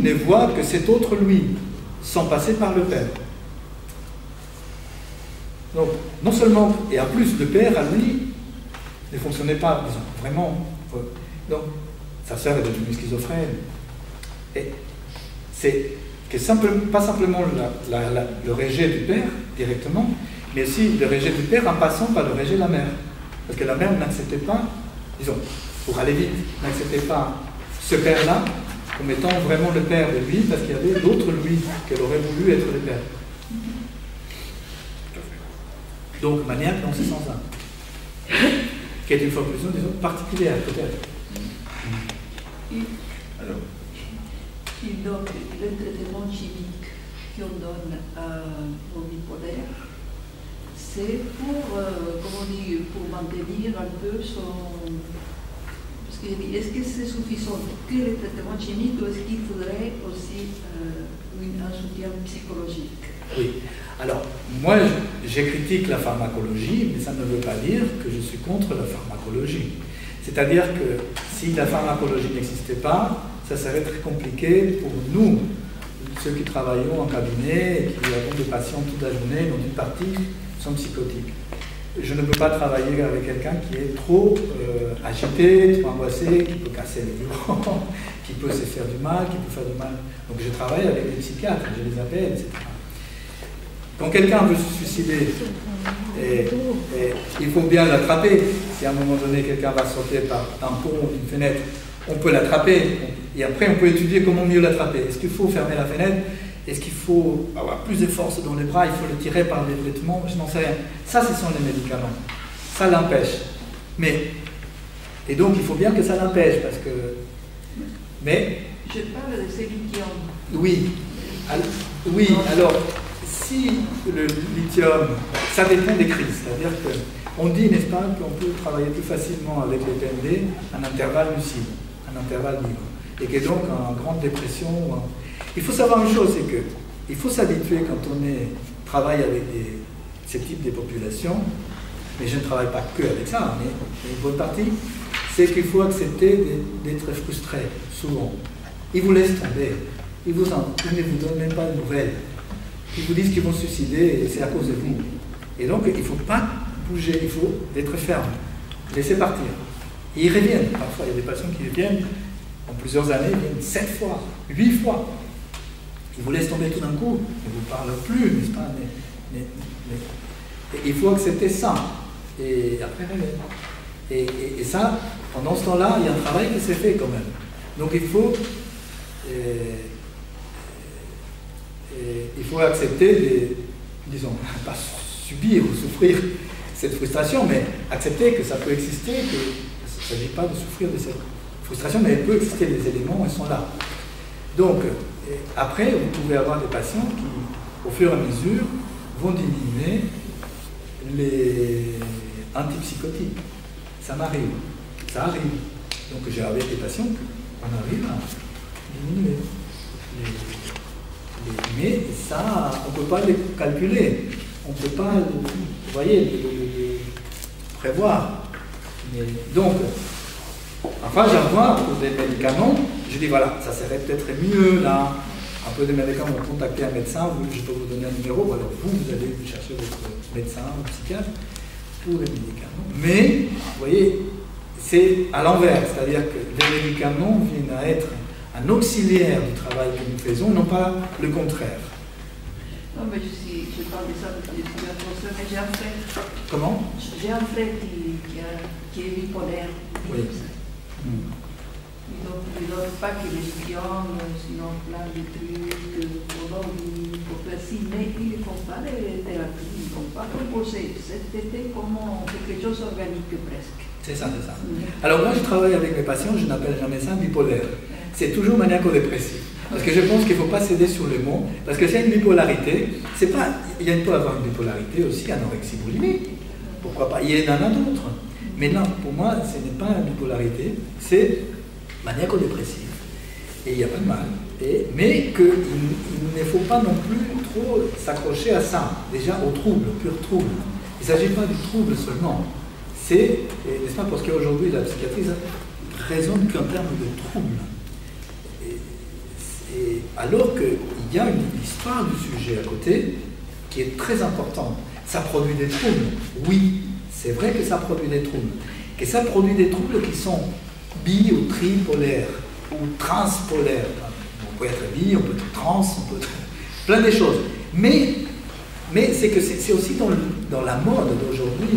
ne voit que cet autre lui, sans passer par le père. Donc, non seulement, et en plus, le père, à lui, ne fonctionnait pas, disons, vraiment. Donc, sa sœur est devenue schizophrène. Et c'est que pas simplement le rejet du père, directement, mais aussi le rejet du père en passant par le rejet de la mère. Parce que la mère n'acceptait pas, disons, pour aller vite, n'acceptait pas ce père-là comme étant vraiment le père de lui, parce qu'il y avait l'autre lui qu'elle aurait voulu être le père. Donc, maniaque dans ce sens-là. Qui est une formulation, disons, particulière, peut-être. Alors. Et donc, le traitement chimique qu'on donne au bipolaire, c'est pour, comment dire, pour maintenir un peu son... Parce que, est-ce que c'est suffisant que le traitement chimique ou est-ce qu'il faudrait aussi un soutien psychologique? Oui. Alors, moi, je critique la pharmacologie, mais ça ne veut pas dire que je suis contre la pharmacologie. C'est-à-dire que si la pharmacologie n'existait pas, ça serait très compliqué pour nous, ceux qui travaillons en cabinet et qui avons des patients toute la journée, dont une partie sont psychotiques. Je ne peux pas travailler avec quelqu'un qui est trop agité, trop angoissé, qui peut casser les bureaux, qui peut se faire du mal, qui peut faire du mal. Donc je travaille avec des psychiatres, je les appelle, etc. Quand quelqu'un veut se suicider, et il faut bien l'attraper. Si à un moment donné quelqu'un va sauter par un pont, une fenêtre, on peut l'attraper. Et après, on peut étudier comment mieux l'attraper. Est-ce qu'il faut fermer la fenêtre? Est-ce qu'il faut avoir plus de force dans les bras? Il faut le tirer par les vêtements? Je n'en sais rien. Ça, ce sont les médicaments. Ça l'empêche. Et donc, il faut bien que ça l'empêche, parce que... Mais... Je parle de ces lithium. Oui. Alors, si le lithium, ça dépend des crises. C'est-à-dire qu'on dit, n'est-ce pas, qu'on peut travailler plus facilement avec les PMD en intervalle lucide, en intervalle libre. Et que donc, en grande dépression... Il faut savoir une chose, c'est qu'il faut s'habituer quand on travaille avec ce type de populations, mais je ne travaille pas que avec ça, mais une bonne partie, c'est qu'il faut accepter d'être frustré, souvent. Ils vous laissent tomber, ils ne vous donnent même pas de nouvelles. Ils vous disent qu'ils vont se suicider et c'est à cause de vous. Et donc, il ne faut pas bouger, il faut être ferme, laisser partir. Et ils reviennent, parfois il y a des patients qui reviennent, en plusieurs années, ils viennent 7 fois, 8 fois. Ils vous laissent tomber tout d'un coup, ils ne vous parlent plus, n'est-ce pas? Mais il faut accepter ça. Et après, et ça, pendant ce temps-là, il y a un travail qui s'est fait quand même. Donc il faut accepter, disons, pas subir ou souffrir cette frustration, mais accepter que ça peut exister, que il ne s'agit pas de souffrir de cette frustration, mais elle peut exister, les éléments, ils sont là. Donc, après, vous pouvez avoir des patients qui, au fur et à mesure, vont diminuer les antipsychotiques. Ça m'arrive, ça arrive. Donc, j'ai avec des patients qu'on arrive à diminuer. Mais ça, on ne peut pas les calculer. On ne peut pas, vous voyez, les prévoir. Mais, donc, enfin, j'envoie pour des médicaments, je dis voilà, ça serait peut-être mieux là, un peu de médicaments, vous contactez un médecin, je peux vous donner un numéro, ou alors vous allez chercher votre médecin ou psychiatre pour les médicaments. Mais, vous voyez, c'est à l'envers, c'est-à-dire que les médicaments viennent à être un auxiliaire du travail que nous faisons, non pas le contraire. Non, mais je parle de ça parce que je suis un professeur, mais j'ai un frère. Comment? J'ai un frère qui est bipolaire. Oui. Donc, il ne donne pas que les lithium, sinon plein de trucs, mais ils ne font pas de thérapie, ils ne font pas composer. C'était comme quelque chose organique presque. C'est ça, c'est ça. Alors moi, je travaille avec mes patients, je n'appelle jamais ça bipolaire. C'est toujours maniaco-dépressif. Parce que je pense qu'il ne faut pas céder sur le mot, parce que c'est une bipolarité, c'est pas, il peut y avoir une bipolarité aussi, anorexie boulimie, pourquoi pas, il y en a d'autres. Mais non, pour moi, ce n'est pas une bipolarité, c'est maniaco-dépressif. Et il n'y a pas de mal. Mais qu'il ne faut pas non plus trop s'accrocher à ça, déjà au trouble, au pur trouble. Il ne s'agit pas du trouble seulement. C'est, n'est-ce pas, parce qu'aujourd'hui, la psychiatrie raisonne qu'en termes de trouble. Alors qu'il y a une histoire du sujet à côté qui est très importante. Ça produit des troubles. Oui, c'est vrai que ça produit des troubles. Que ça produit des troubles qui sont bi- ou tripolaires ou transpolaires. On peut être bi, on peut être trans, on peut être plein de choses. Mais c'est que c'est aussi dans la mode d'aujourd'hui.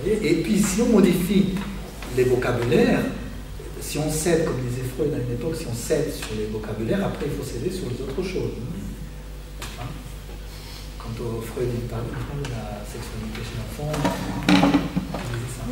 Et puis si on modifie les vocabulaires, si on cède, comme disait Freud à une époque, si on cède sur les vocabulaires, après il faut céder sur les autres choses. Hein? Quand Freud parlait de la sexualité chez l'enfant, il disait ça.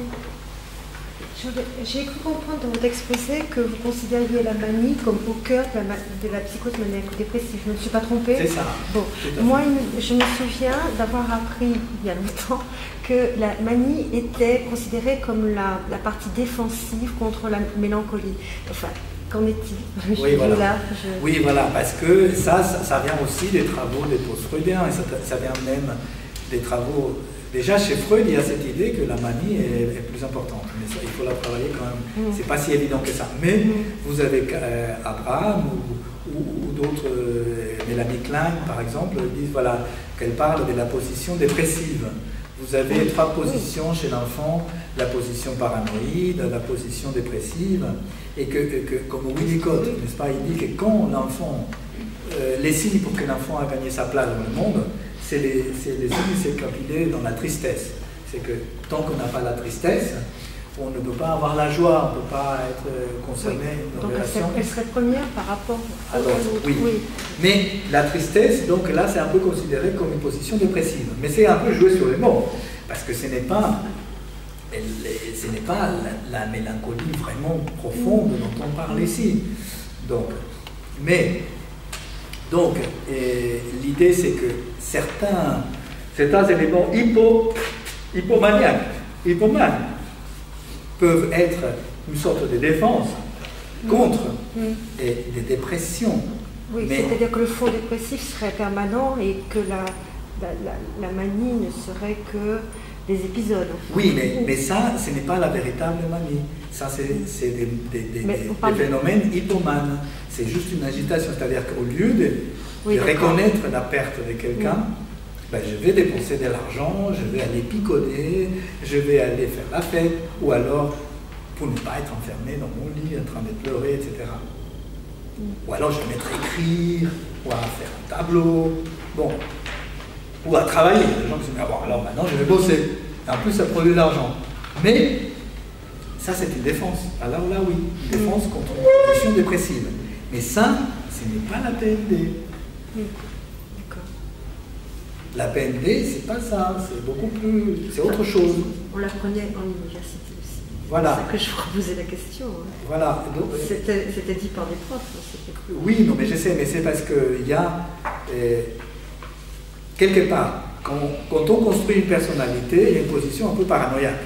J'ai cru comprendre dans votre exposé que vous considériez la manie comme au cœur de la psychose maniaco-dépressive. Je ne me suis pas trompée? C'est ça. Bon. Moi, je me souviens d'avoir appris il y a longtemps que la manie était considérée comme la partie défensive contre la mélancolie. Enfin, qu'en est-il? Oui, voilà. Oui, voilà, parce que ça vient aussi des travaux des post-freudiens, et ça vient même des travaux. Déjà, chez Freud, il y a cette idée que la manie est plus importante, mais ça, il faut la travailler quand même. C'est pas si évident que ça. Mais vous avez Abraham ou d'autres, Mélanie Klein, par exemple, disent voilà, qu'elle parle de la position dépressive. Vous avez 3 positions chez l'enfant, la position paranoïde, la position dépressive, et que comme Winnicott, n'est-ce pas, il dit que quand l'enfant, les signes pour que l'enfant a gagné sa place dans le monde, c'est les signes s'éncapsuler dans la tristesse. C'est que tant qu'on n'a pas la tristesse, on ne peut pas avoir la joie, on ne peut pas être concerné dans une relation. Elle serait première par rapport à l'autre. Oui. Mais la tristesse, donc là, c'est un peu considéré comme une position dépressive. Mais c'est un peu joué sur les mots, parce que ce n'est pas la mélancolie vraiment profonde dont on parle ici. Donc, l'idée, c'est que certains éléments hypomanes peuvent être une sorte de défense contre des dépressions. Oui, c'est-à-dire que le fond dépressif serait permanent et que la manie ne serait que des épisodes. Oui, mais ça, ce n'est pas la véritable manie. Ça, c'est des phénomènes hypomanes. C'est juste une agitation. C'est-à-dire qu'au lieu de reconnaître la perte de quelqu'un, ben, je vais dépenser de l'argent, je vais aller picoler, je vais aller faire la fête, ou alors pour ne pas être enfermé dans mon lit en train de pleurer, etc. Ou alors je vais mettre à écrire, ou à faire un tableau, bon, ou à travailler. Les gens qui se disent, ah bon, alors maintenant je vais bosser. Et en plus ça produit de l'argent. Mais ça c'est une défense. Alors là oui, une défense contre une position dépressive. Mais ça, ce n'est pas la PND. La PND, c'est pas ça, c'est beaucoup plus, c'est autre chose. On l'apprenait en université aussi. Voilà. C'est ça que je vous posais la question. Voilà. C'était dit par des profs. Oui, non, mais je sais, mais c'est parce qu'il y a, quelque part, quand on construit une personnalité, il y a une position un peu paranoïaque.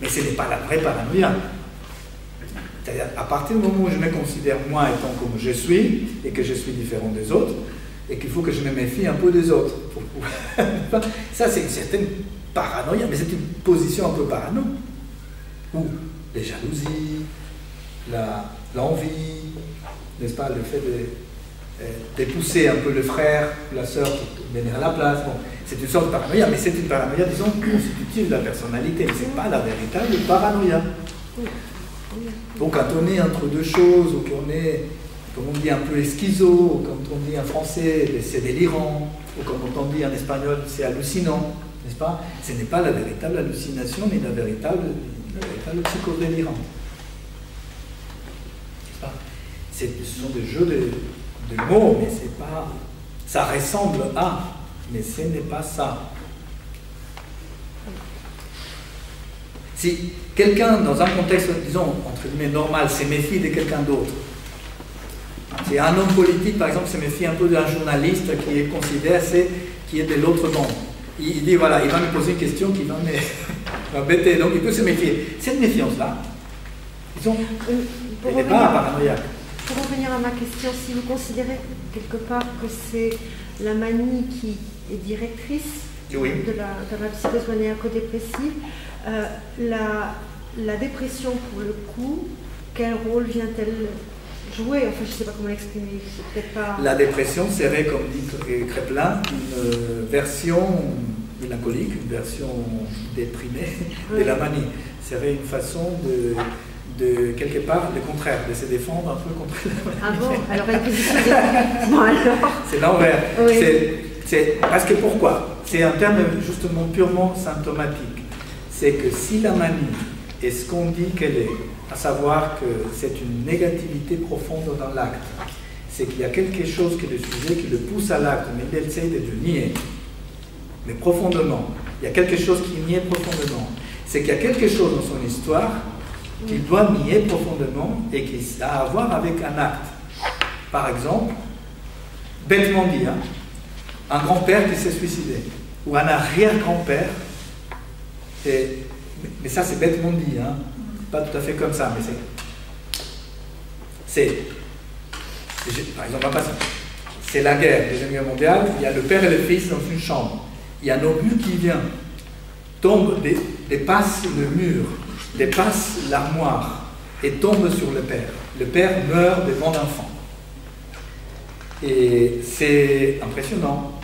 Mais ce n'est pas la vraie paranoïa. C'est-à-dire, à partir du moment où je me considère moi étant comme je suis, et que je suis différent des autres, et qu'il faut que je me méfie un peu des autres. Ça, c'est une certaine paranoïa, mais c'est une position un peu parano. Ou les jalousies, l'envie, n'est-ce pas, le fait de pousser un peu le frère, la sœur pour venir à la place. Bon, c'est une sorte de paranoïa, mais c'est une paranoïa, disons, constitutive de la personnalité. Ce n'est pas la véritable paranoïa. Donc quand on est entre deux choses, ou qu'on est, comme on dit, un peu schizo, ou comme on dit en français, c'est délirant, ou comme on dit en espagnol, c'est hallucinant, n'est-ce pas? Ce n'est pas la véritable hallucination, mais la véritable psychose délirante. Ce sont des jeux de mots, mais c'est pas... Ça ressemble à, mais ce n'est pas ça. Si quelqu'un, dans un contexte, disons, entre guillemets, normal, se méfie de quelqu'un d'autre, si un homme politique, par exemple, se méfie un peu d'un journaliste qui est considéré, qui est de l'autre monde, il dit, voilà, il va me poser une question qui va m'embêter, donc il peut se méfier. Cette méfiance-là, disons, elle n'est pas paranoïaque. Pour revenir à ma question, si vous considérez quelque part que c'est la manie qui est directrice de la psychose maniaco-dépressive, la dépression, pour le coup, quel rôle vient-elle jouer. Enfin, je ne sais pas comment l'exprimer. C'est peut-être pas... La dépression serait, comme dit Kraepelin, une version mélancolique, une version déprimée de la manie. Serait une façon de quelque part, le contraire, de se défendre un peu contre la manie. Ah bon? Alors, elle position de... Bon, alors... C'est l'envers. Oui. Parce que pourquoi? C'est un terme justement purement symptomatique. C'est que si la manie est ce qu'on dit qu'elle est, à savoir que c'est une négativité profonde dans l'acte, c'est qu'il y a quelque chose qui est le sujet qui le pousse à l'acte, mais il essaie de le nier, mais profondément. Il y a quelque chose qui nie profondément. C'est qu'il y a quelque chose dans son histoire qu'il doit nier profondément et qui a à voir avec un acte. Par exemple, bêtement dit, hein, un grand-père qui s'est suicidé, ou un arrière-grand-père, mais ça c'est bêtement dit, hein, pas tout à fait comme ça, mais par exemple, c'est la guerre, Deuxième Guerre mondiale, il y a le père et le fils dans une chambre, il y a un obus qui vient, tombe, dépasse le mur, dépasse l'armoire et tombe sur le père. Le père meurt devant l'enfant. Et c'est impressionnant,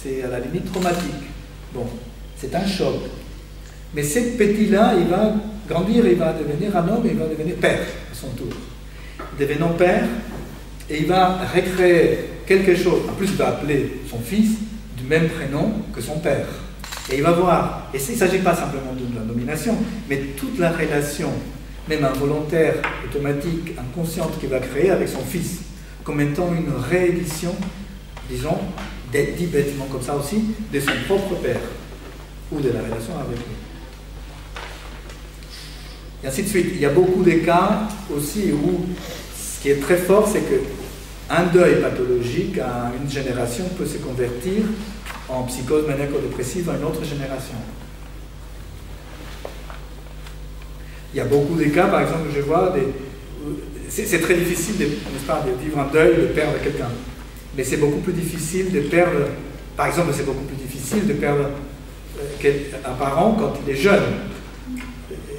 c'est à la limite traumatique. Bon, c'est un choc. Mais ce petit-là, il va grandir, il va devenir un homme, il va devenir père à son tour. Devenant père, et il va recréer quelque chose. En plus, il va appeler son fils du même prénom que son père. Et il va voir, et il ne s'agit pas simplement de la nomination, mais toute la relation, même involontaire, automatique, inconsciente qu'il va créer avec son fils, comme étant une réédition, disons, dit bêtement comme ça aussi, de son propre père, ou de la relation avec lui. Et ainsi de suite. Il y a beaucoup de cas aussi où ce qui est très fort, c'est qu'un deuil pathologique à une génération peut se convertir en psychose maniaco-dépressive à une autre génération. Il y a beaucoup de cas, par exemple, je vois, c'est très difficile n'est-ce pas, de vivre un deuil, de perdre quelqu'un. Mais c'est beaucoup plus difficile de perdre, par exemple, c'est beaucoup plus difficile de perdre un parent quand il est jeune.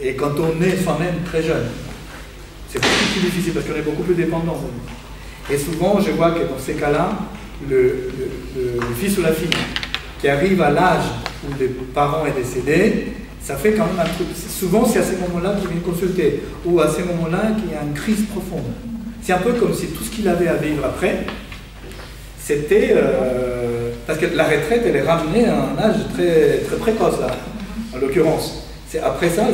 Et quand on est soi-même très jeune. C'est beaucoup plus difficile parce qu'on est beaucoup plus dépendant. Et souvent, je vois que dans ces cas-là, le fils ou la fille qui arrive à l'âge où le parent est décédé, ça fait quand même un truc. Souvent, c'est à ces moments-là qu'il vient consulter, ou à ces moments-là qu'il y a une crise profonde. C'est un peu comme si tout ce qu'il avait à vivre après, c'était... parce que la retraite, elle est ramenée à un âge très, très précoce, là, en l'occurrence. Après ça,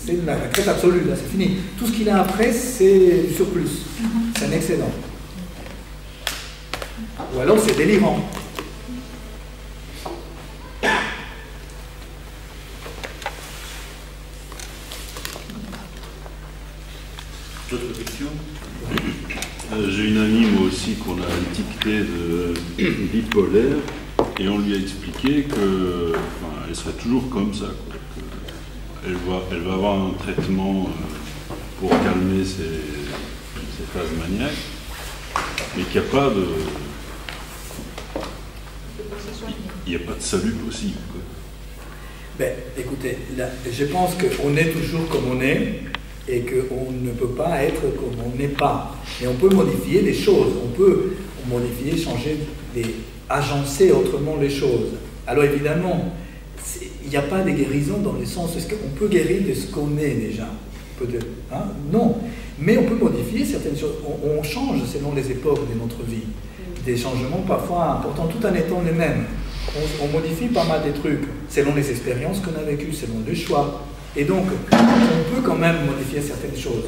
c'est la retraite absolue, là, c'est fini. Tout ce qu'il a après, c'est du surplus, c'est un excédent. Ou alors c'est délirant. D'autres questions? J'ai une amie, moi aussi, qu'on a étiquetée de bipolaire, et on lui a expliqué que, enfin, elle serait toujours comme ça, quoi. Elle va avoir un traitement pour calmer ses phases maniaques, mais qu'il n'y a pas de... Il n'y a pas de salut possible, quoi. Ben, écoutez, là, je pense qu'on est toujours comme on est, et qu'on ne peut pas être comme on n'est pas. Mais on peut modifier les choses, on peut modifier, changer, agencer autrement les choses. Alors évidemment, il n'y a pas de guérison dans le sens, est-ce qu'on peut guérir de ce qu'on est déjà? Peut-être, hein? Non. Mais on peut modifier certaines choses. On change selon les époques de notre vie. Des changements parfois importants, tout en étant les mêmes. On modifie pas mal des trucs, selon les expériences qu'on a vécues, selon les choix. Et donc, on peut quand même modifier certaines choses.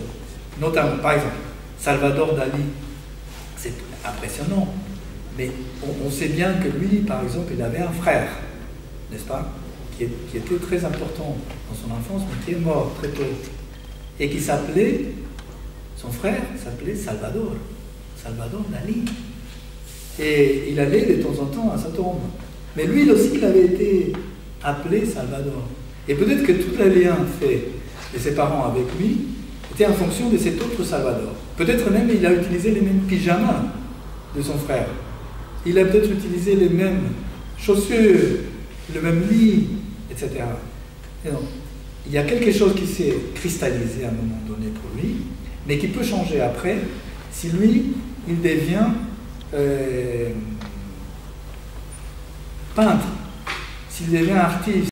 Notamment, par exemple, Salvador Dali, c'est impressionnant. Mais on sait bien que lui, par exemple, il avait un frère, n'est-ce pas, qui était très important dans son enfance, mais qui est mort très tôt. Et qui s'appelait, son frère s'appelait Salvador Dali. Et il allait de temps en temps à sa tombe. Mais lui aussi, il avait été appelé Salvador. Et peut-être que tout le lien fait de ses parents avec lui était en fonction de cet autre Salvador. Peut-être même il a utilisé les mêmes pyjamas de son frère. Il a peut-être utilisé les mêmes chaussures, le même lit, etc. Et donc, il y a quelque chose qui s'est cristallisé à un moment donné pour lui, mais qui peut changer après, Si lui, il devient peintre, s'il devient artiste,